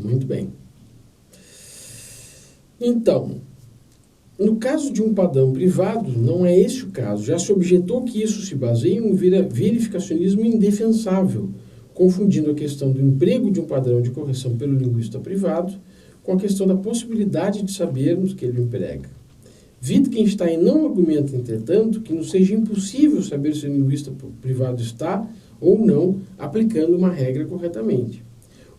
Muito bem. Então, no caso de um padrão privado, não é esse o caso. Já se objetou que isso se baseia em um verificacionismo indefensável, confundindo a questão do emprego de um padrão de correção pelo linguista privado com a questão da possibilidade de sabermos que ele o emprega. Wittgenstein não argumenta, entretanto, que não seja impossível saber se o linguista privado está ou não aplicando uma regra corretamente.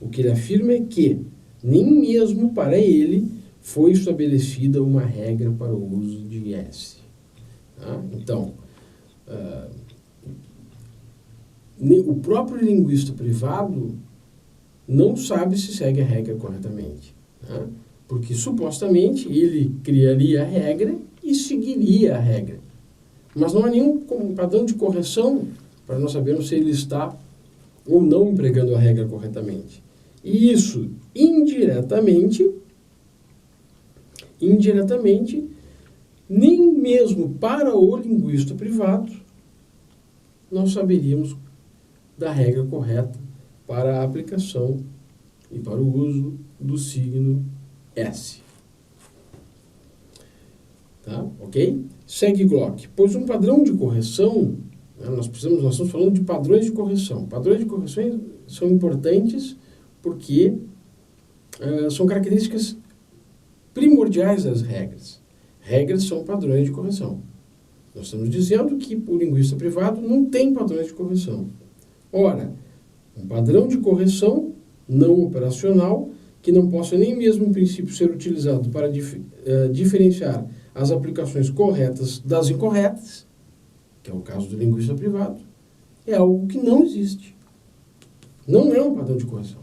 O que ele afirma é que, nem mesmo para ele, foi estabelecida uma regra para o uso de S. Tá? Então, o próprio linguista privado não sabe se segue a regra corretamente. Tá? Porque, supostamente, ele criaria a regra e seguiria a regra. Mas não há nenhum padrão de correção para nós sabermos se ele está ou não empregando a regra corretamente. E isso, indiretamente, nem mesmo para o linguista privado, nós saberíamos da regra correta para a aplicação e para o uso do signo S. Tá? Ok? Segue Glock. Pois um padrão de correção, nós estamos falando de padrões de correção. Padrões de correção são importantes porque são características primordiais das regras. Regras são padrões de correção. Nós estamos dizendo que o linguista privado não tem padrões de correção. Ora, um padrão de correção não operacional, que não possa nem mesmo em princípio ser utilizado para diferenciar as aplicações corretas das incorretas, que é o caso do linguista privado, é algo que não existe. Não é um padrão de correção.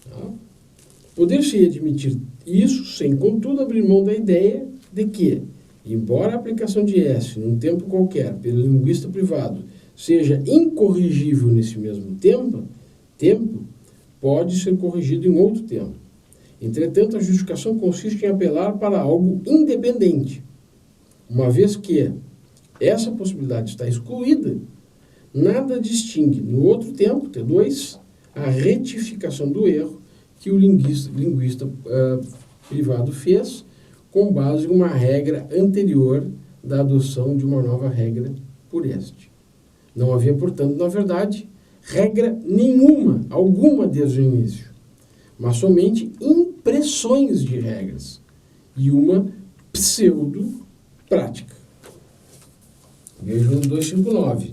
Tá? Poder-se admitir isso sem, contudo, abrir mão da ideia de que, embora a aplicação de S num tempo qualquer pelo linguista privado seja incorrigível nesse mesmo tempo, pode ser corrigido em outro tempo. Entretanto, a justificação consiste em apelar para algo independente. Uma vez que essa possibilidade está excluída, nada distingue no outro tempo, T2, a retificação do erro que o linguista privado fez com base em uma regra anterior da adoção de uma nova regra por este. Não havia, portanto, na verdade, regra alguma desde o início, mas somente impressões de regras e uma pseudo-prática. Veja no 259.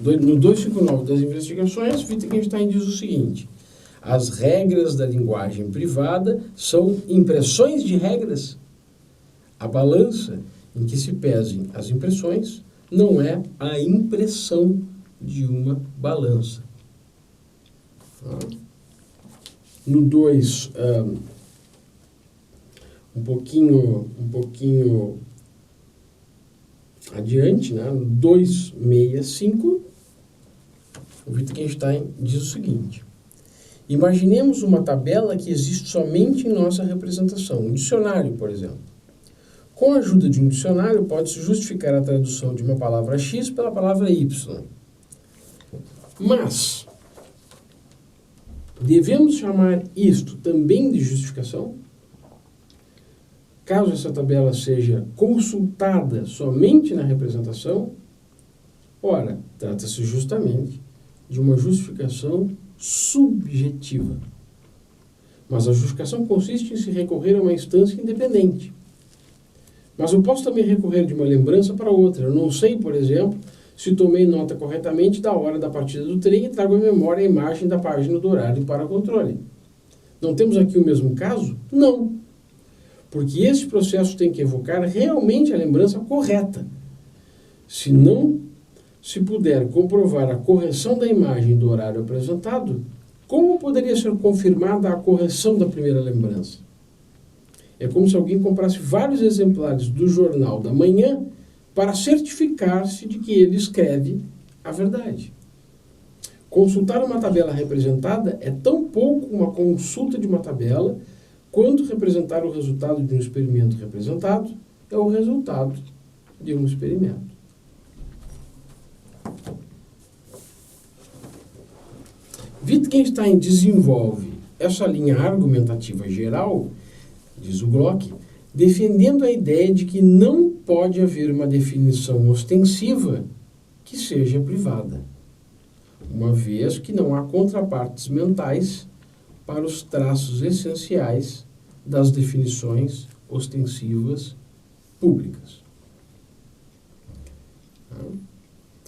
No 259 das investigações, Wittgenstein diz o seguinte: as regras da linguagem privada são impressões de regras. A balança em que se pesem as impressões não é a impressão de uma balança. No 2, um pouquinho adiante, né? No 265, o Wittgenstein diz o seguinte: imaginemos uma tabela que existe somente em nossa representação, um dicionário, por exemplo. Com a ajuda de um dicionário, pode-se justificar a tradução de uma palavra X pela palavra Y. Mas devemos chamar isto também de justificação? Caso essa tabela seja consultada somente na representação, ora, trata-se justamente de uma justificação subjetiva. Mas a justificação consiste em se recorrer a uma instância independente. Mas eu posso também recorrer de uma lembrança para outra. Eu não sei, por exemplo, se tomei nota corretamente da hora da partida do trem e trago à memória a imagem da página do horário para controle. Não temos aqui o mesmo caso? Não. Porque esse processo tem que evocar realmente a lembrança correta. Se não se puder comprovar a correção da imagem do horário apresentado, como poderia ser confirmada a correção da primeira lembrança? É como se alguém comprasse vários exemplares do Jornal da Manhã para certificar-se de que ele escreve a verdade. Consultar uma tabela representada é tão pouco uma consulta de uma tabela quanto representar o resultado de um experimento representado é o resultado de um experimento. Wittgenstein desenvolve essa linha argumentativa geral, diz o Glock, defendendo a ideia de que não pode haver uma definição ostensiva que seja privada, uma vez que não há contrapartes mentais para os traços essenciais das definições ostensivas públicas.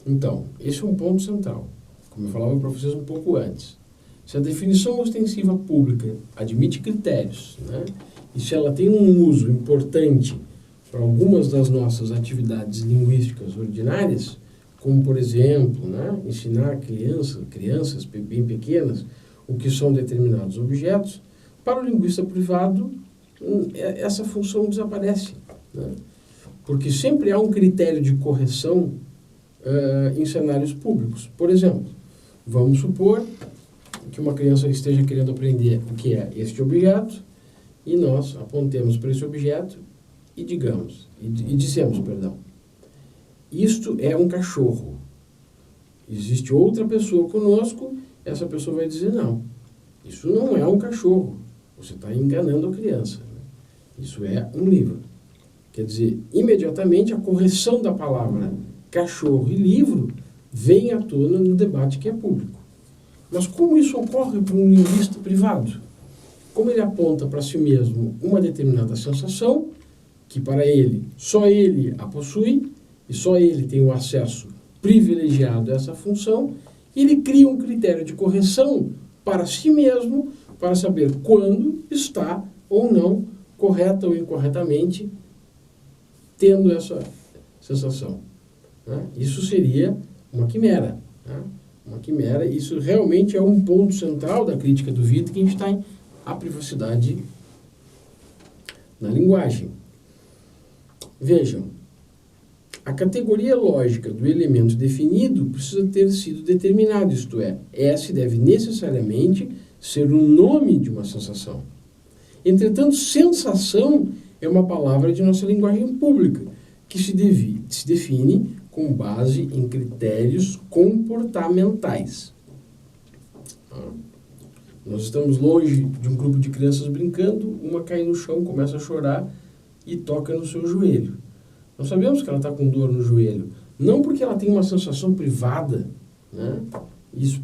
Então, esse é um ponto central, como eu falava para vocês um pouco antes. Se a definição ostensiva pública admite critérios, né, e se ela tem um uso importante para algumas das nossas atividades linguísticas ordinárias, como, por exemplo, né, ensinar crianças bem pequenas o que são determinados objetos, para o linguista privado, essa função desaparece, né, porque sempre há um critério de correção em cenários públicos. Por exemplo, vamos supor que uma criança esteja querendo aprender o que é este objeto e nós apontemos para esse objeto e dissemos, isto é um cachorro. Existe outra pessoa conosco, essa pessoa vai dizer, não, isso não é um cachorro, você está enganando a criança, né? Isso é um livro. Quer dizer, imediatamente a correção da palavra cachorro e livro vem à tona no debate que é público. Mas como isso ocorre para um linguista privado? Como ele aponta para si mesmo uma determinada sensação, que para ele, só ele a possui, e só ele tem o acesso privilegiado a essa função, ele cria um critério de correção para si mesmo, para saber quando está ou não, correta ou incorretamente, tendo essa sensação. Isso seria uma quimera. Uma quimera, isso realmente é um ponto central da crítica do Wittgenstein à privacidade na linguagem. Vejam, a categoria lógica do elemento definido precisa ter sido determinada, isto é, S deve necessariamente ser o nome de uma sensação. Entretanto, sensação é uma palavra de nossa linguagem pública, que se define com base em critérios comportamentais. Nós estamos longe de um grupo de crianças brincando, uma cai no chão, começa a chorar e toca no seu joelho. Nós sabemos que ela está com dor no joelho, não porque ela tem uma sensação privada, né? Isso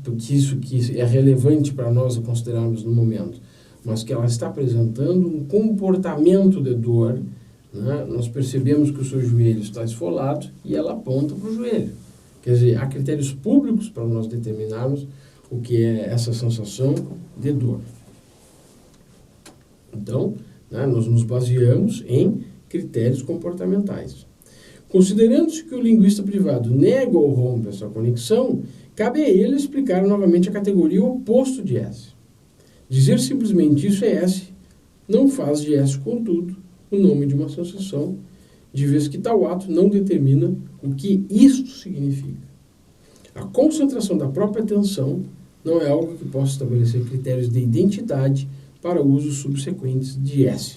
que é relevante para nós considerarmos no momento, mas que ela está apresentando um comportamento de dor, né? Nós percebemos que o seu joelho está esfolado e ela aponta para o joelho. Quer dizer, há critérios públicos para nós determinarmos o que é essa sensação de dor. Então, né, nós nos baseamos em critérios comportamentais. Considerando-se que o linguista privado nega ou rompe essa conexão, cabe a ele explicar novamente a categoria oposto de S. Dizer simplesmente isso é S não faz de S, contudo, o nome de uma sensação, de vez que tal ato não determina o que isto significa. A concentração da própria atenção não é algo que possa estabelecer critérios de identidade para usos subsequentes de S.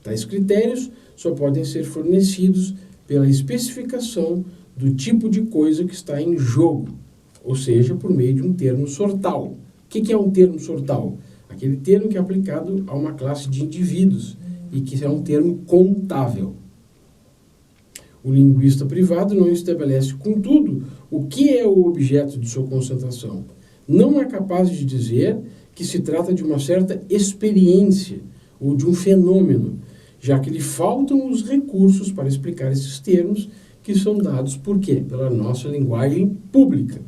Tais critérios só podem ser fornecidos pela especificação do tipo de coisa que está em jogo, ou seja, por meio de um termo sortal. O que é um termo sortal? Aquele termo que é aplicado a uma classe de indivíduos e que é um termo contável. O linguista privado não estabelece, contudo, o que é o objeto de sua concentração. Não é capaz de dizer que se trata de uma certa experiência ou de um fenômeno, já que lhe faltam os recursos para explicar esses termos que são dados por quê? Pela nossa linguagem pública.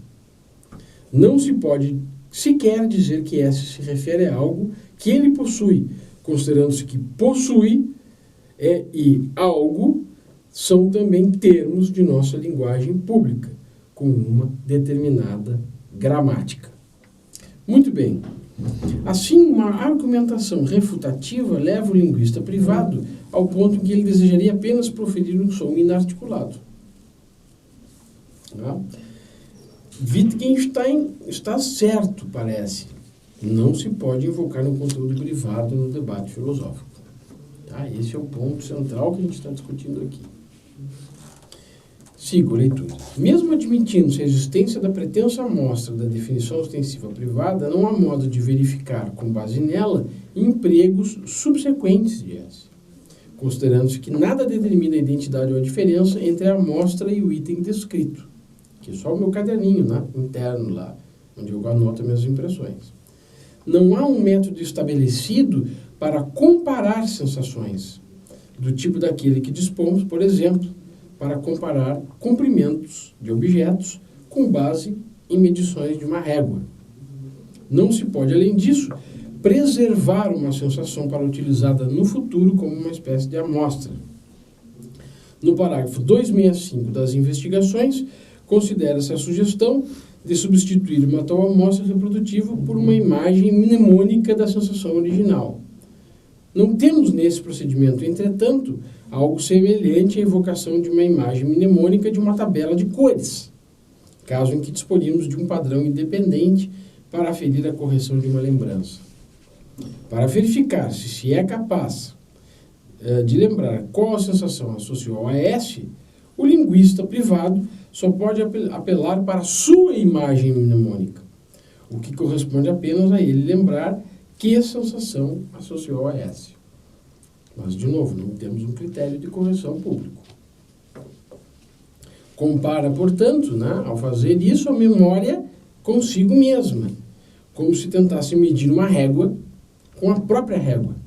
Não se pode sequer dizer que S se refere a algo que ele possui, considerando-se que possui e algo são também termos de nossa linguagem pública, com uma determinada gramática. Muito bem. Assim, uma argumentação refutativa leva o linguista privado ao ponto em que ele desejaria apenas proferir um som inarticulado. Tá? Wittgenstein está certo, parece. Não se pode invocar um conteúdo privado no debate filosófico. Tá? Esse é o ponto central que a gente está discutindo aqui. Sigo a leitura. Mesmo admitindo-se a existência da pretensa amostra da definição ostensiva privada, não há modo de verificar, com base nela, empregos subsequentes de S, considerando-se que nada determina a identidade ou a diferença entre a amostra e o item descrito, que é só o meu caderninho, né, interno lá, onde eu anoto minhas impressões. Não há um método estabelecido para comparar sensações, do tipo daquele que dispomos, por exemplo, para comparar comprimentos de objetos com base em medições de uma régua. Não se pode, além disso, preservar uma sensação para utilizada no futuro como uma espécie de amostra. No parágrafo 265 das investigações, considera-se a sugestão de substituir uma tal amostra reprodutiva por uma imagem mnemônica da sensação original. Não temos nesse procedimento, entretanto, algo semelhante à evocação de uma imagem mnemônica de uma tabela de cores, caso em que disporíamos de um padrão independente para aferir a correção de uma lembrança. Para verificar se é capaz de lembrar qual a sensação associou a S, o linguista privado só pode apelar para a sua imagem mnemônica, o que corresponde apenas a ele lembrar que a sensação associou a S. Mas, de novo, não temos um critério de correção público. Compara, portanto, né, ao fazer isso, a memória consigo mesma, como se tentasse medir uma régua com a própria régua,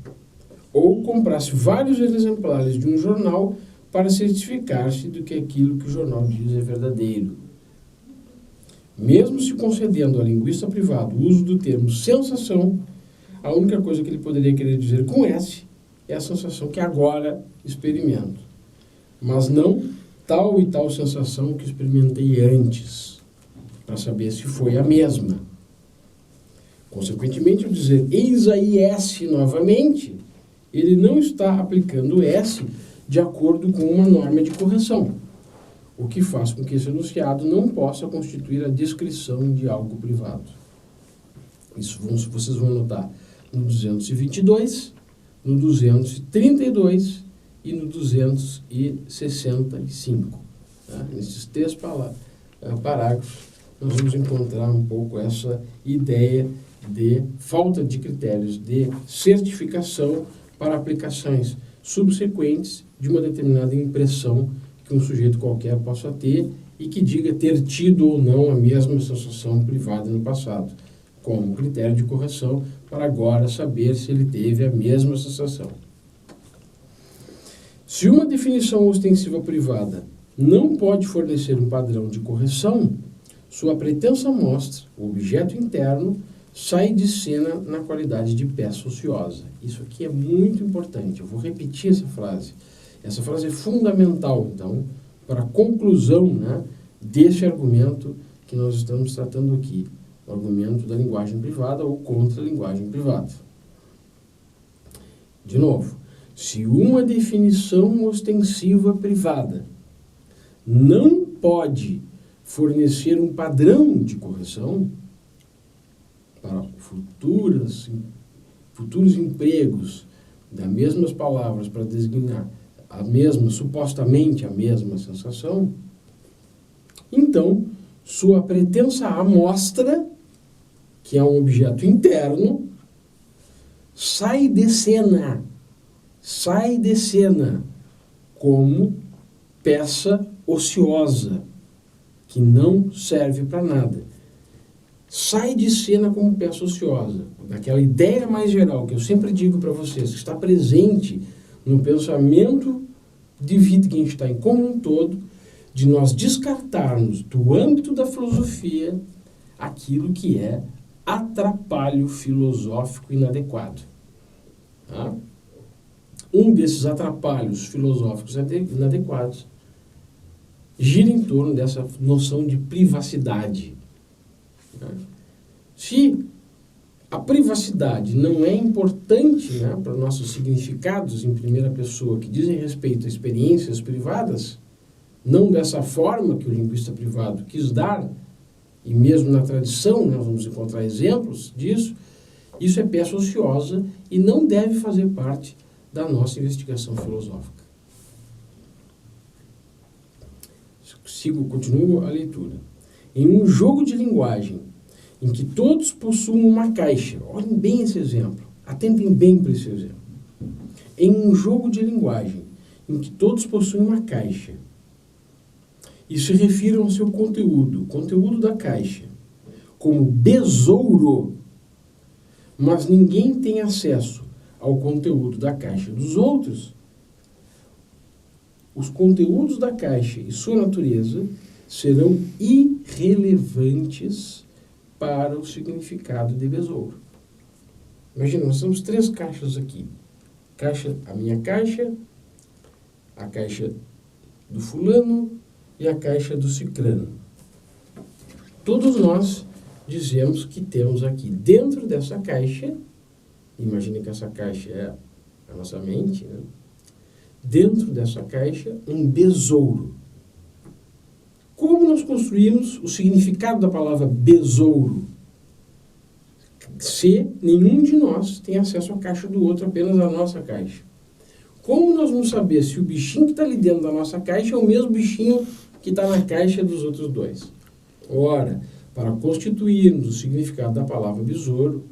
ou comprasse vários exemplares de um jornal para certificar-se de que aquilo que o jornal diz é verdadeiro. Mesmo se concedendo ao linguista privado o uso do termo sensação, a única coisa que ele poderia querer dizer com S é a sensação que agora experimento, mas não tal e tal sensação que experimentei antes, para saber se foi a mesma. Consequentemente, ao dizer eis aí S novamente, ele não está aplicando S de acordo com uma norma de correção, o que faz com que esse enunciado não possa constituir a descrição de algo privado. Isso vocês vão notar no 222, no 232 e no 265. Tá? Nesses três parágrafos, nós vamos encontrar um pouco essa ideia de falta de critérios de certificação para aplicações subsequentes de uma determinada impressão que um sujeito qualquer possa ter e que diga ter tido ou não a mesma sensação privada no passado, como critério de correção para agora saber se ele teve a mesma sensação. Se uma definição ostensiva privada não pode fornecer um padrão de correção, sua pretensa amostra, o objeto interno, sai de cena na qualidade de peça ociosa. Isso aqui é muito importante. Eu vou repetir essa frase. Essa frase é fundamental, então, para a conclusão, né, desse argumento que nós estamos tratando aqui. O argumento da linguagem privada ou contra a linguagem privada. De novo, se uma definição ostensiva privada não pode fornecer um padrão de correção para futuros empregos das mesmas palavras para designar supostamente a mesma sensação, então sua pretensa amostra, que é um objeto interno, sai de cena como peça ociosa, que não serve para nada. Sai de cena como peça ociosa. Daquela ideia mais geral que eu sempre digo para vocês, que está presente no pensamento de Wittgenstein como um todo, de nós descartarmos do âmbito da filosofia aquilo que é atrapalho filosófico inadequado. Tá? Um desses atrapalhos filosóficos inadequados gira em torno dessa noção de privacidade. Se a privacidade não é importante, né, para nossos significados em primeira pessoa que dizem respeito a experiências privadas, não dessa forma que o linguista privado quis dar, e mesmo na tradição, né, vamos encontrar exemplos disso, isso é peça ociosa e não deve fazer parte da nossa investigação filosófica. continuo a leitura. Em um jogo de linguagem em que todos possuem uma caixa, olhem bem esse exemplo, atentem bem para esse exemplo. Em um jogo de linguagem em que todos possuem uma caixa e se refiram ao seu conteúdo da caixa, como besouro, mas ninguém tem acesso ao conteúdo da caixa dos outros, os conteúdos da caixa e sua natureza serão irrelevantes para o significado de besouro. Imagina, nós temos 3 caixas aqui. A minha caixa, a caixa do fulano e a caixa do cicrano. Todos nós dizemos que temos aqui dentro dessa caixa, imagine que essa caixa é a nossa mente, né? Dentro dessa caixa, um besouro. Como nós construímos o significado da palavra besouro? Se nenhum de nós tem acesso à caixa do outro, apenas à nossa caixa. Como nós vamos saber se o bichinho que está ali dentro da nossa caixa é o mesmo bichinho que está na caixa dos outros 2? Ora, para constituirmos o significado da palavra besouro,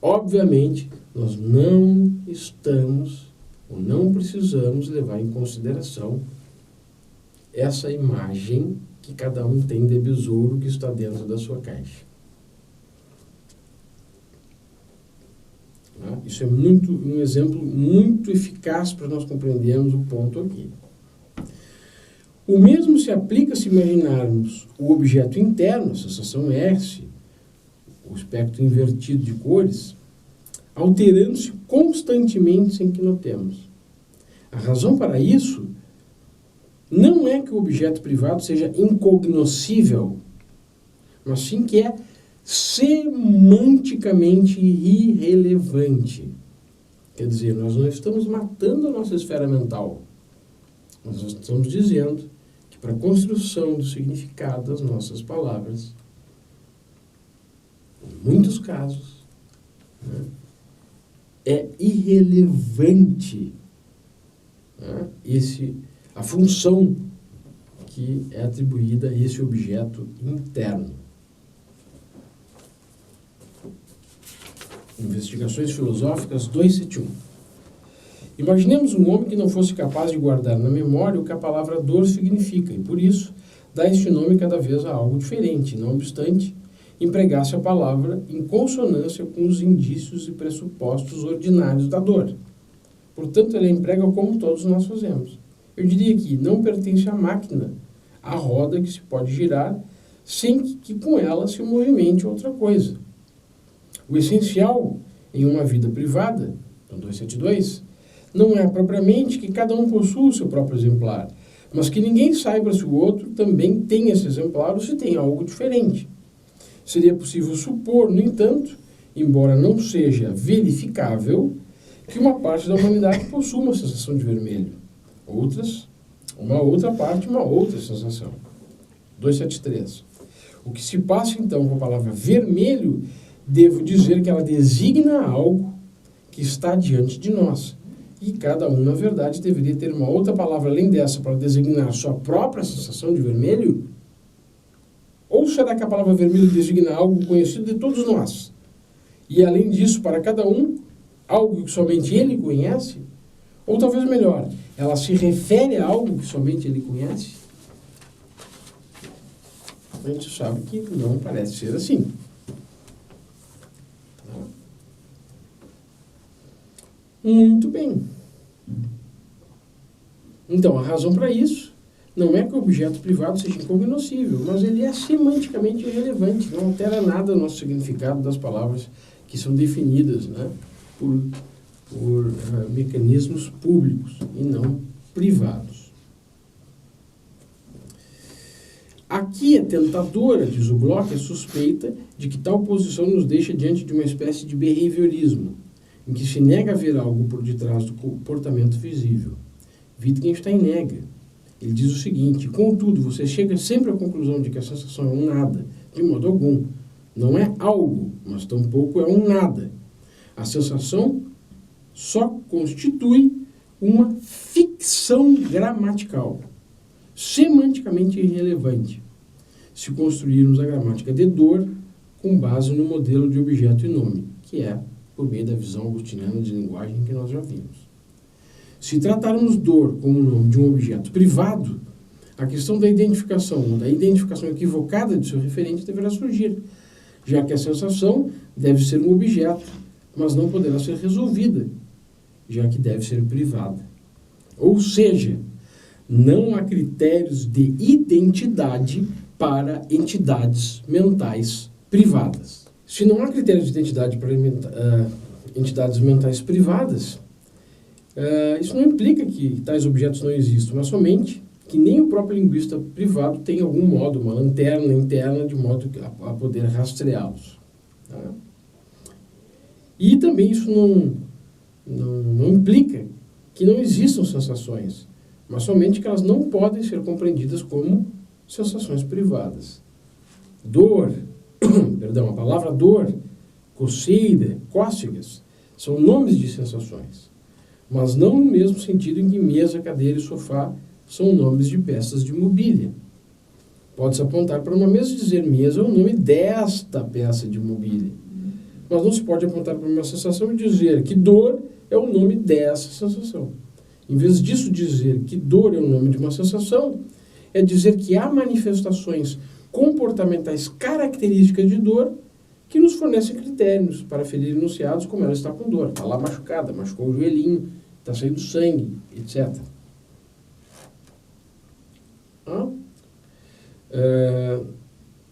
obviamente, nós não estamos ou não precisamos levar em consideração essa imagem que cada um tem de besouro que está dentro da sua caixa. Isso é um exemplo muito eficaz para nós compreendermos o ponto aqui. O mesmo se aplica se imaginarmos o objeto interno, a sensação S, o espectro invertido de cores, alterando-se constantemente sem que notemos. A razão para isso não é que o objeto privado seja incognoscível, mas sim que é semanticamente irrelevante. Quer dizer, nós não estamos matando a nossa esfera mental. Nós estamos dizendo que para a construção do significado das nossas palavras, em muitos casos, né, é irrelevante, né, a função que é atribuída a esse objeto interno. Investigações Filosóficas 271. Imaginemos um homem que não fosse capaz de guardar na memória o que a palavra dor significa e, por isso, dá este nome cada vez a algo diferente, não obstante, empregasse a palavra em consonância com os indícios e pressupostos ordinários da dor. Portanto, ele a emprega como todos nós fazemos. Eu diria que não pertence à máquina, à roda que se pode girar, sem que com ela se movimente outra coisa. O essencial em uma vida privada, no 272, não é propriamente que cada um possua o seu próprio exemplar, mas que ninguém saiba se o outro também tem esse exemplar ou se tem algo diferente. Seria possível supor, no entanto, embora não seja verificável, que uma parte da humanidade possua uma sensação de vermelho. Uma outra parte, uma outra sensação. 273. O que se passa, então, com a palavra vermelho, devo dizer que ela designa algo que está diante de nós. E cada um, na verdade, deveria ter uma outra palavra além dessa para designar sua própria sensação de vermelho? Ou será que a palavra vermelho designa algo conhecido de todos nós? E, além disso, para cada um, algo que somente ele conhece? Ou talvez melhor, ela se refere a algo que somente ele conhece? A gente sabe que não parece ser assim. Muito bem. Então, a razão para isso não é que o objeto privado seja incognoscível, mas ele é semanticamente irrelevante, não altera nada o nosso significado das palavras que são definidas, né, por mecanismos públicos e não privados. Aqui é tentadora, diz o Bloch, a suspeita de que tal posição nos deixa diante de uma espécie de behaviorismo, em que se nega a ver algo por detrás do comportamento visível. Wittgenstein nega. Ele diz o seguinte: contudo, você chega sempre à conclusão de que a sensação é um nada, de modo algum. Não é algo, mas tampouco é um nada. A sensação só constitui uma ficção gramatical. semanticamente irrelevante se construirmos a gramática de dor com base no modelo de objeto e nome, que é por meio da visão agostiniana de linguagem que nós já vimos. Se tratarmos dor como nome de um objeto privado, a questão da identificação equivocada de seu referente deverá surgir, já que a sensação deve ser um objeto, mas não poderá ser resolvida, já que deve ser privada. Ou seja, não há critérios de identidade para entidades mentais privadas. Se não há critérios de identidade para entidades mentais privadas, isso não implica que tais objetos não existam, mas somente que nem o próprio linguista privado tem algum modo, uma lanterna interna de modo a poder rastreá-los. Tá? E também isso não implica que não existam sensações, mas somente que elas não podem ser compreendidas como sensações privadas. Dor, a palavra dor, coceira, cócegas, são nomes de sensações, mas não no mesmo sentido em que mesa, cadeira e sofá são nomes de peças de mobília. Pode-se apontar para uma mesa e dizer mesa é o nome desta peça de mobília, mas não se pode apontar para uma sensação e dizer que dor é o nome dessa sensação. Em vez disso, dizer que dor é o nome de uma sensação é dizer que há manifestações comportamentais características de dor que nos fornecem critérios para aferir enunciados como ela está com dor. Está lá machucada, machucou o joelhinho, está saindo sangue, etc.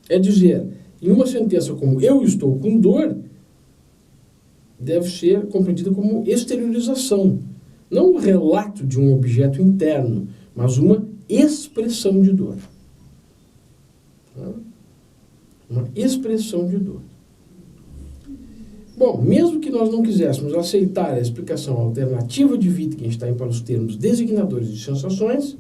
É dizer, em uma sentença como eu estou com dor, deve ser compreendida como exteriorização, não um relato de um objeto interno, mas uma expressão de dor. Uma expressão de dor. Bom, mesmo que nós não quiséssemos aceitar a explicação alternativa de Wittgenstein para os termos designadores de sensações,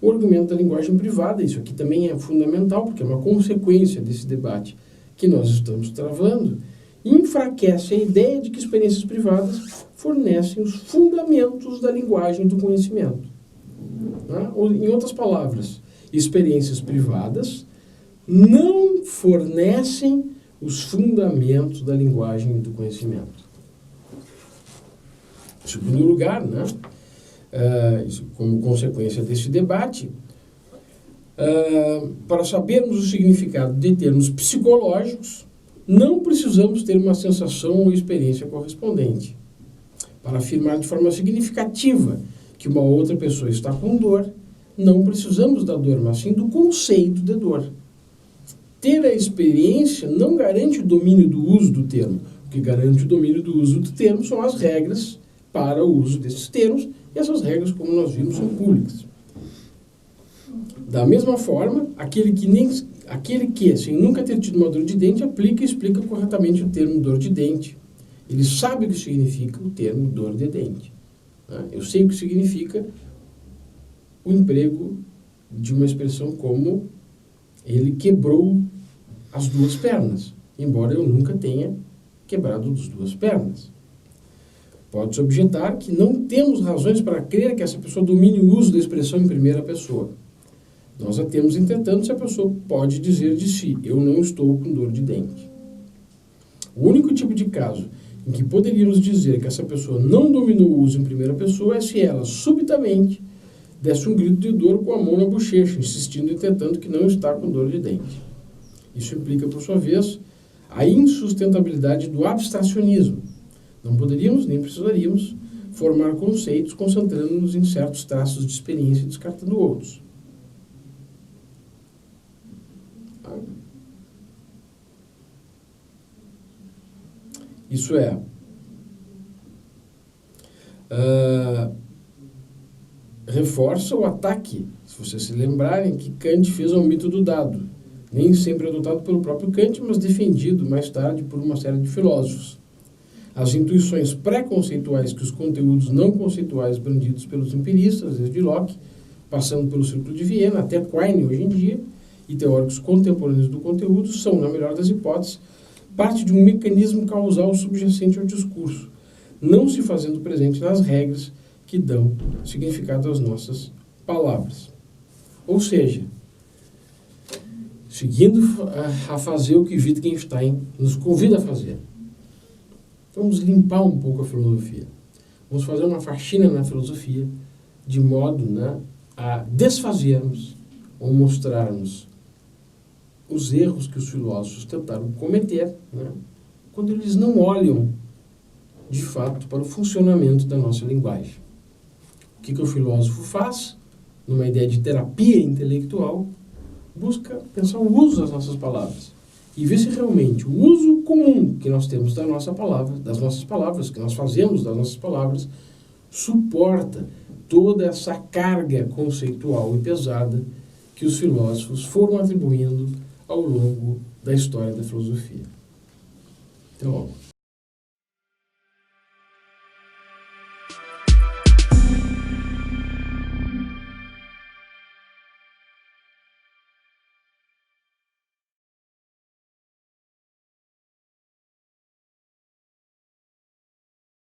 o argumento da linguagem privada, isso aqui também é fundamental, porque é uma consequência desse debate que nós estamos travando, enfraquece a ideia de que experiências privadas fornecem os fundamentos da linguagem do conhecimento. Em outras palavras, experiências privadas não fornecem os fundamentos da linguagem do conhecimento. Em segundo lugar, como consequência desse debate, para sabermos o significado de termos psicológicos, não precisamos ter uma sensação ou experiência correspondente. Para afirmar de forma significativa que uma outra pessoa está com dor, não precisamos da dor, mas sim do conceito de dor. Ter a experiência não garante o domínio do uso do termo. O que garante o domínio do uso do termo são as regras para o uso desses termos, e essas regras, como nós vimos, são públicas. Da mesma forma, aquele que, sem nunca ter tido uma dor de dente, aplica e explica corretamente o termo dor de dente. Ele sabe o que significa o termo dor de dente. Eu sei o que significa o emprego de uma expressão como ele quebrou as duas pernas, embora eu nunca tenha quebrado as duas pernas. Pode-se objetar que não temos razões para crer que essa pessoa domine o uso da expressão em primeira pessoa. Nós a temos, entretanto, se a pessoa pode dizer de si, eu não estou com dor de dente. O único tipo de caso em que poderíamos dizer que essa pessoa não dominou o uso em primeira pessoa é se ela, subitamente, desse um grito de dor com a mão na bochecha, insistindo, entretanto, que não está com dor de dente. Isso implica, por sua vez, a insustentabilidade do abstracionismo. Não poderíamos, nem precisaríamos, formar conceitos concentrando-nos em certos traços de experiência e descartando outros. Isso é, reforça o ataque, se vocês se lembrarem, que Kant fez ao mito do dado, nem sempre adotado pelo próprio Kant, mas defendido mais tarde por uma série de filósofos. As intuições pré-conceituais que os conteúdos não conceituais brandidos pelos empiristas, desde Locke, passando pelo Círculo de Viena, até Quine hoje em dia, e teóricos contemporâneos do conteúdo, são, na melhor das hipóteses, parte de um mecanismo causal subjacente ao discurso, não se fazendo presente nas regras que dão significado às nossas palavras. Ou seja, seguindo a fazer o que Wittgenstein nos convida a fazer. Vamos limpar um pouco a filosofia. Vamos fazer uma faxina na filosofia, de modo, né, a desfazermos ou mostrarmos os erros que os filósofos tentaram cometer, né, quando eles não olham, de fato, para o funcionamento da nossa linguagem. O que o filósofo faz, numa ideia de terapia intelectual, busca pensar o uso das nossas palavras e ver se realmente o uso comum que nós temos da nossa palavra, das nossas palavras, que nós fazemos das nossas palavras, suporta toda essa carga conceitual e pesada que os filósofos foram atribuindo ao longo da história da filosofia. Até logo.